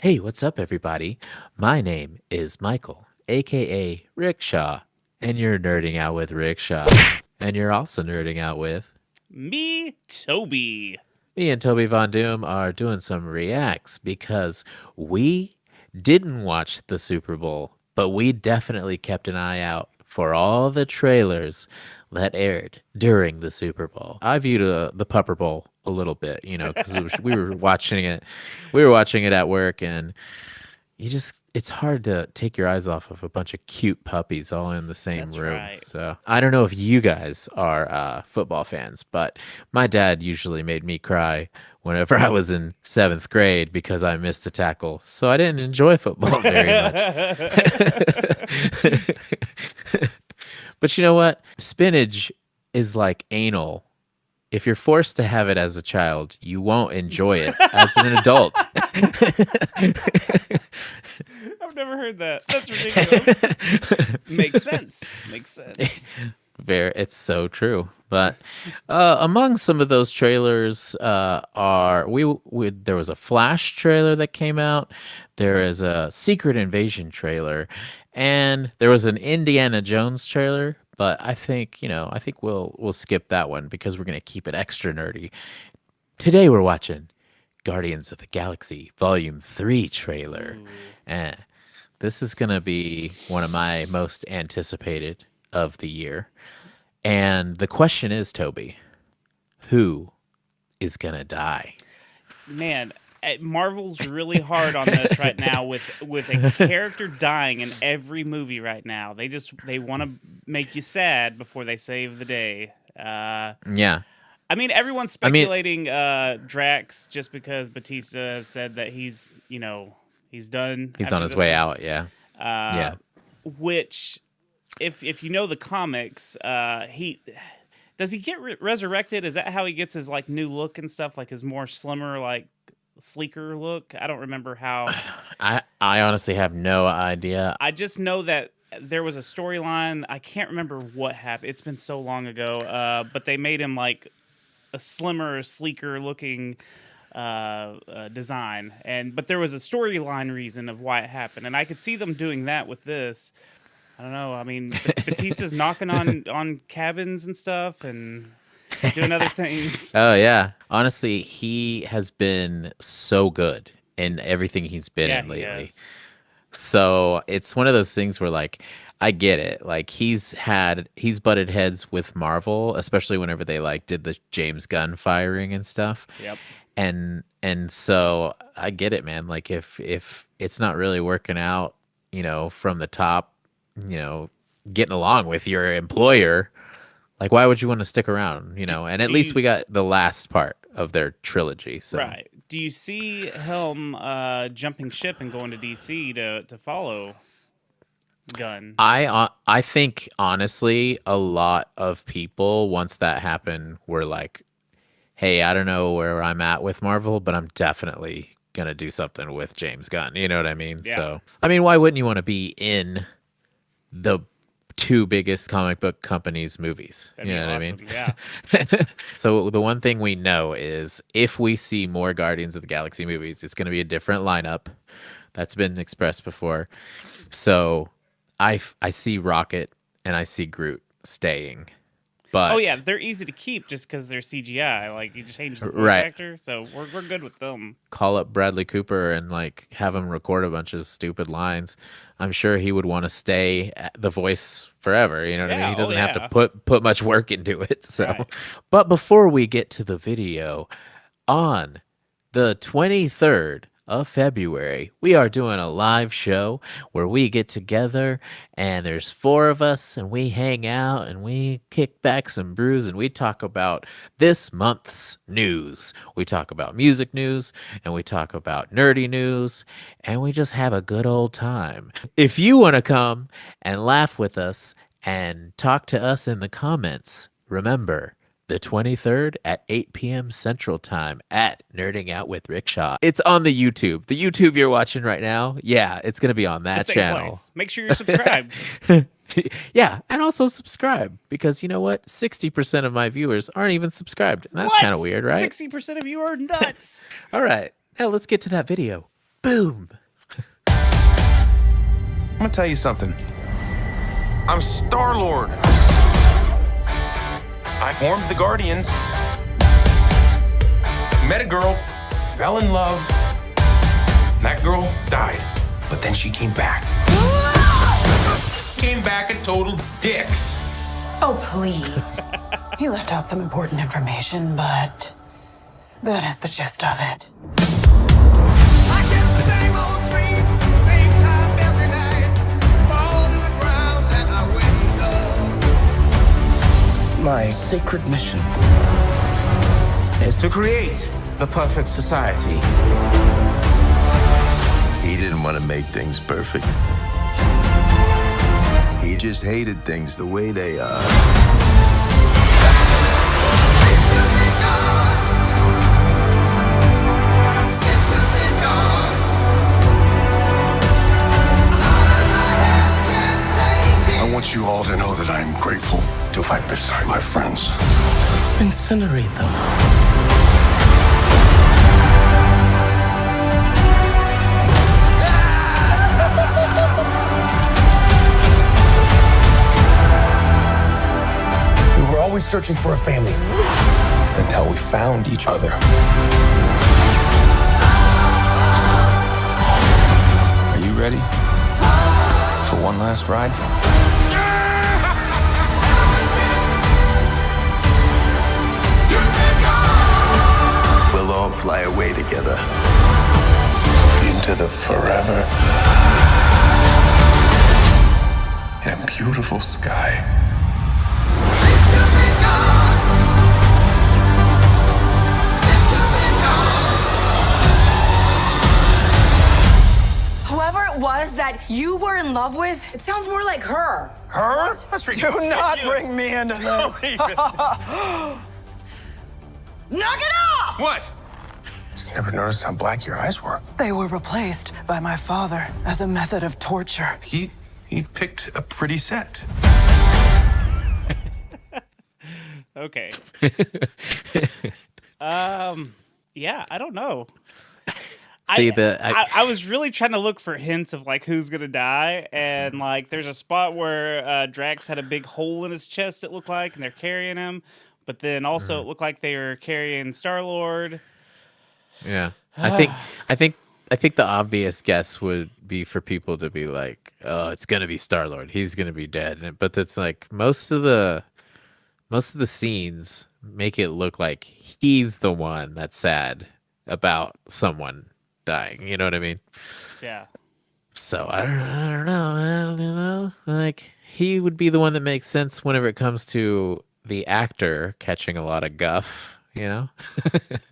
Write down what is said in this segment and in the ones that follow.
Hey, what's up, everybody? My name is Michael, aka Rickshaw, and you're nerding out with Rickshaw. And you're also nerding out with Me, Toby. me and Toby Von Doom are doing some reacts because we didn't watch the Super Bowl, but we definitely kept an eye out for all the trailers that aired during the Super Bowl. I viewed the Pupper Bowl a little bit, because we were watching it. We were watching it at work, and it's hard to take your eyes off of a bunch of cute puppies all in the same That's room. right. So I don't know if you guys are football fans, but my dad usually made me cry whenever I was in seventh grade because I missed a tackle. So I didn't enjoy football very much. But you know what? Spinach is like anal. If you're forced to have it as a child, you won't enjoy it as an adult. I've never heard that. That's ridiculous. Makes sense. Makes sense. It's so true. But among some of those trailers are there was a Flash trailer that came out. There is a Secret Invasion trailer, and there was an Indiana Jones trailer. But I think we'll skip that one because we're gonna keep it extra nerdy. Today we're watching Guardians of the Galaxy Volume 3 trailer. Ooh. And this is going to be one of my most anticipated of the year. And the question is, Toby, who is going to die? Man, Marvel's really hard on this right now with a character dying in every movie right now. They want to make you sad before they save the day. Yeah. I mean, everyone's I mean, speculating Drax just because Batista has said that he's done. he's on after his this way one. out. Yeah. Uh, Yeah. which, if you know the comics, he does he get resurrected? Is that how he gets his like new look and stuff, like his more slimmer, like sleeker look? I don't remember how. I honestly have no idea. I just know that there was a storyline. I can't remember what happened. It's been so long ago. But they made him like a slimmer, sleeker looking design, but there was a storyline reason of why it happened, and I could see them doing that with this. I don't know. I mean, Batista's knocking on cabins and stuff, and doing other things. Oh, yeah. Honestly, he has been so good in everything he's been Yeah, in he lately. has. So it's one of those things where like I get it. Like he's butted heads with Marvel, especially whenever they like did the James Gunn firing and stuff. Yep. And so I get it, man. Like if it's not really working out, from the top, getting along with your employer, like why would you want to stick around, And at Do least you we got the last part of their trilogy. So right? Do you see Helm jumping ship and going to DC to follow Gunn? I think honestly, a lot of people once that happened were like, "Hey, I don't know where I'm at with Marvel, but I'm definitely gonna do something with James Gunn." You know what I mean? Yeah, So, I mean, why wouldn't you want to be in the two biggest comic book companies' movies? that'd You be know what I awesome. mean? Yeah. So the one thing we know is if we see more Guardians of the Galaxy movies, it's gonna be a different lineup. That's been expressed before. So I see Rocket and I see Groot staying. Oh yeah, But they're easy to keep just because they're CGI. Like you just change the voice right, actor, so we're good with them. call up Bradley Cooper and like have him record a bunch of stupid lines. I'm sure he would want to stay at the voice forever. You know what I mean? Yeah. He Oh doesn't have to yeah. put much work into it. So, Right. but before we get to the video, on the 23rd of February, we are doing a live show where we get together and there's four of us and we hang out and we kick back some brews and we talk about this month's news. We talk about music news and we talk about nerdy news and we just have a good old time. If you want to come and laugh with us and talk to us in the comments, remember the 23rd at 8 p.m. Central Time at Nerding Out with Rickshaw. It's on the YouTube. The YouTube you're watching right now, yeah, it's going to be on The that same channel. place. Make sure you're subscribed. Yeah, and also subscribe because you know what? 60% of my viewers aren't even subscribed. And that's kind of What? weird, right? 60% of you are nuts. All right, now let's get to that video. Boom. I'm gonna tell you something. I'm Star-Lord. I formed the Guardians. Met a girl, fell in love. That girl died, but then she came back. Came back a total dick. Oh, please. He left out some important information, but that is the gist of it. I get the same old dreams, same time every night. Fall to the ground and I wake up. My sacred mission Is to create the perfect society. He didn't want to make things perfect. He just hated things the way they are. I want you all to know that I'm grateful to fight beside my friends. Incinerate them. We were always searching for a family until we found each other. Are you ready for one last ride? We'll all fly away together. Into the forever and beautiful sky. Whoever it was that you were in love with, it sounds more like her. Her? That's ridiculous. Do not bring me into this. Knock it off! What? Just never noticed how black your eyes were. They were replaced by my father as a method of torture. He picked a pretty set. Okay. Yeah, I don't know. See, I was really trying to look for hints of like who's gonna die, and like there's a spot where Drax had a big hole in his chest. It looked like, and they're carrying him, but then also it looked like they were carrying Star-Lord. yeah. I think the obvious guess would be for people to be like, "Oh, it's gonna be Star-Lord. He's gonna be dead." But it's like most of the scenes make it look like he's the one that's sad about someone dying. You know what I mean? Yeah. So I don't know, man. You know, like he would be the one that makes sense whenever it comes to the actor catching a lot of guff. You know.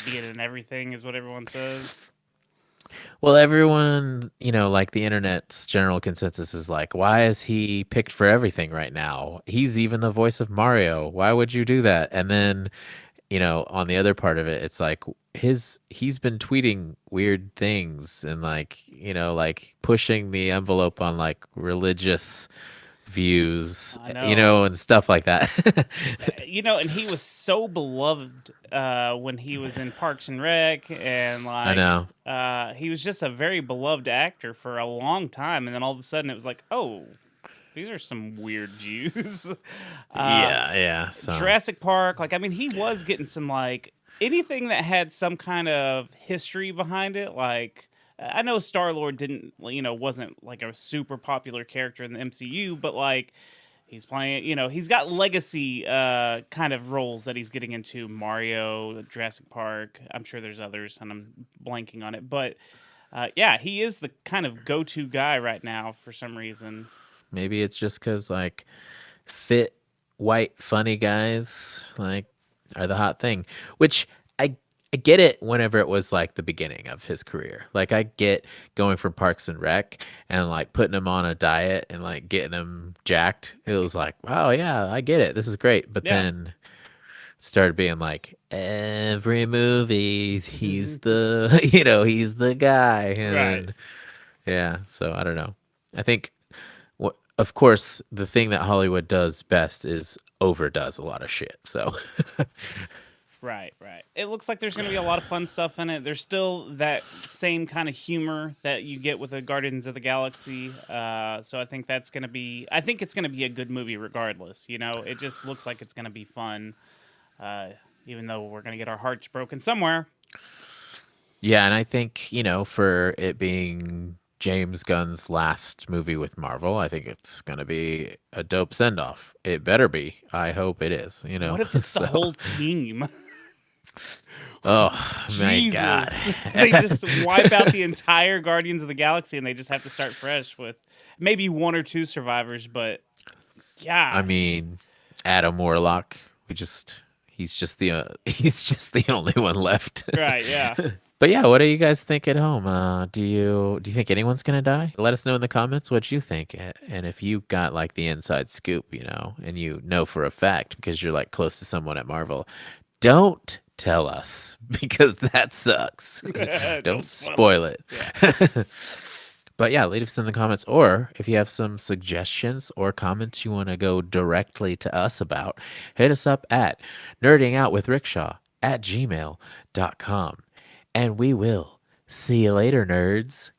Being in everything is what everyone says. Well, everyone, you know, like the internet's general consensus is like, why is he picked for everything right now? He's even the voice of Mario. Why would you do that? And then, you know, on the other part of it, it's like he's been tweeting weird things and like, you know, like pushing the envelope on like religious views, I know. you know, and stuff like that. You know, and he was so beloved when he was in Parks and Rec, and like I know. He was just a very beloved actor for a long time, and then all of a sudden it was like, oh, these are some weird views. Yeah. So. Jurassic Park, like I mean, he was getting some like anything that had some kind of history behind it, like. I know Star-Lord didn't, you know, wasn't like a super popular character in the MCU, but like he's playing, you know, he's got legacy kind of roles that he's getting into. Mario, Jurassic Park. I'm sure there's others, and I'm blanking on it. But yeah, he is the kind of go-to guy right now for some reason. Maybe it's just because like fit, white, funny guys like are the hot thing, which I get it whenever it was like the beginning of his career. Like I get going from Parks and Rec and like putting him on a diet and like getting him jacked. It was like, wow, yeah, I get it. This is great. But Yeah. then started being like every movie, he's the you know, he's the guy. And Right. yeah, so I don't know. I think of course the thing that Hollywood does best is overdoes a lot of shit. So Right. It looks like there's going to be a lot of fun stuff in it. There's still that same kind of humor that you get with the Guardians of the Galaxy. So I think that's going to be. I think it's going to be a good movie regardless. You know, it just looks like it's going to be fun, even though we're going to get our hearts broken somewhere. Yeah, and I think, for it being James Gunn's last movie with Marvel, I think it's going to be a dope send-off. It better be. I hope it is, What if it's the whole team? Oh, my Jesus. God. They just wipe out the entire Guardians of the Galaxy and they just have to start fresh with maybe one or two survivors, but yeah. I mean, Adam Warlock, he's just the only one left. Right, yeah. But yeah, what do you guys think at home? Do you think anyone's gonna die? Let us know in the comments what you think, and if you got like the inside scoop, and you know for a fact because you're like close to someone at Marvel, don't tell us because that sucks. Don't spoil it. Yeah. But yeah, leave us in the comments, or if you have some suggestions or comments you want to go directly to us about, hit us up at nerdingoutwithrickshaw@gmail.com. And we will see you later, nerds.